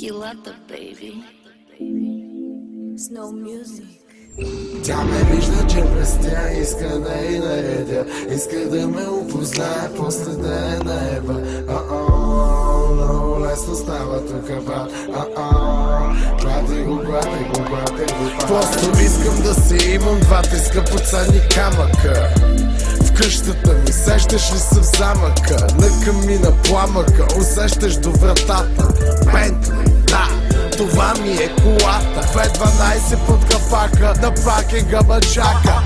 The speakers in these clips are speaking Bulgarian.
Killata, baby. Snow music. Тя ме вижда, че през тя иска да й наредя. Иска да ме опознае, после да я наеба. Много лесно става тук, брат. Клати го. Просто искам да си имам два-три скъпоценни камъка. В къщата ми сещаш ли се в замъка? На камина пламъка, усещаш до вратата. Бентли, да, това ми е колата. 212 под кафака, на паркинга ма чака.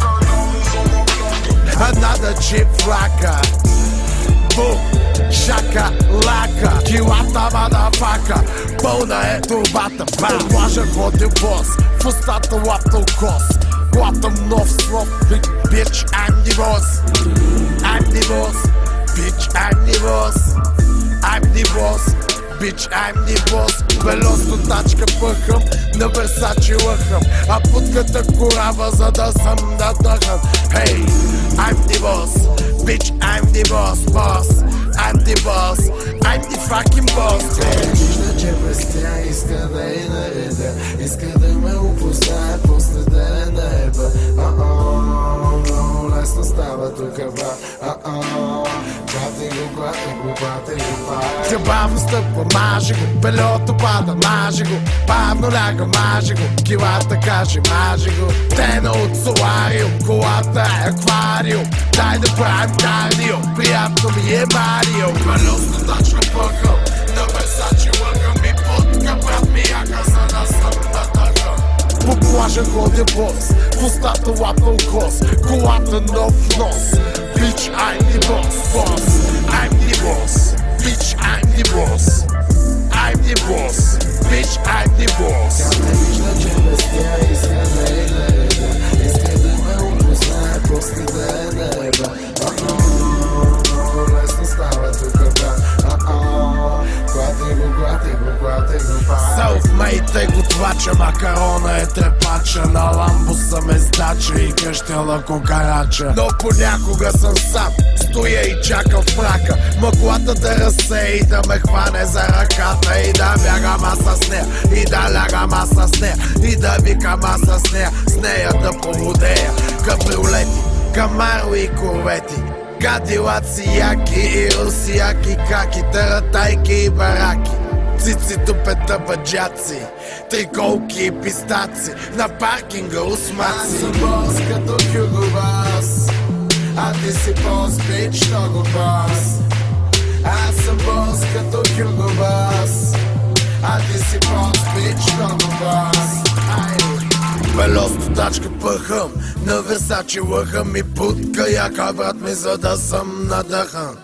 Another chip flaка. Бум, шака, лака. Килата, мадафака. Пълна е турбата, бам. Плажа ходил бос, в устата лаптал кос. Глатам нов слов, bitch, I'm the boss. I'm the boss, bitch, I'm the boss. I'm the boss, bitch, I'm the boss. Белосто тачка пъхам, на Версачи лъхам. А путката корава, за да съм надъхан. Hey, I'm the boss, bitch, I'm the boss, boss. I'm the boss, I'm the fucking boss. Вижда, че през тя иска да й наредя. Иска да ме опознае, после да я наеба. Много лесно става тук, брат. Клати го. Тя бавно стъпва, мажи го. Белото пада, мажи го. Бавно ляга, мажи го. Килата каже, мажи го. Тена от солариум, колата е аквариум. Дай да правим кардио, приятно ми е Марио. Белото тачка пъхам, на Версачи лъгам. И путка, брат ми яка, за да съм надъхан. По плажа ходя бос, в устата лапнал кос. Колата нов нос. Bitch, I'm the boss, boss. I'm the boss. Bitch, I'm the boss. I'm the boss. Bitch, I'm the boss. Тя ме вижда, че без тя иска да й нареда. Иска да ме опознае, после да я наеба. Много лесно става тук, брат. Клати го. Self-made е готвача, макарона е трепача. На ламбо съм ездача и къщела когарача. Но понякога съм сам, стоя и чакам в мрака. Мъглата да разсее и да ме хване за ръката. И да бягам аз с нея, и да лягам аз с нея. И да викам аз с нея да поводея. Кабриолети, камаро и корвети. Кадилаци яки и русияки каки, таратайки и бараки. Цици, тупета, баджаци, триколки и пистаци. На паркинга усмаци. Аз съм бос като Хюго Бас, а ти си бос, бич, много бос. Аз съм бос като Хюго Бас, а ти си бос, бич, много бос. Белосто тачка пъхам, на Версачи лъхам. И путка яка, брат ми, за да съм надъхан.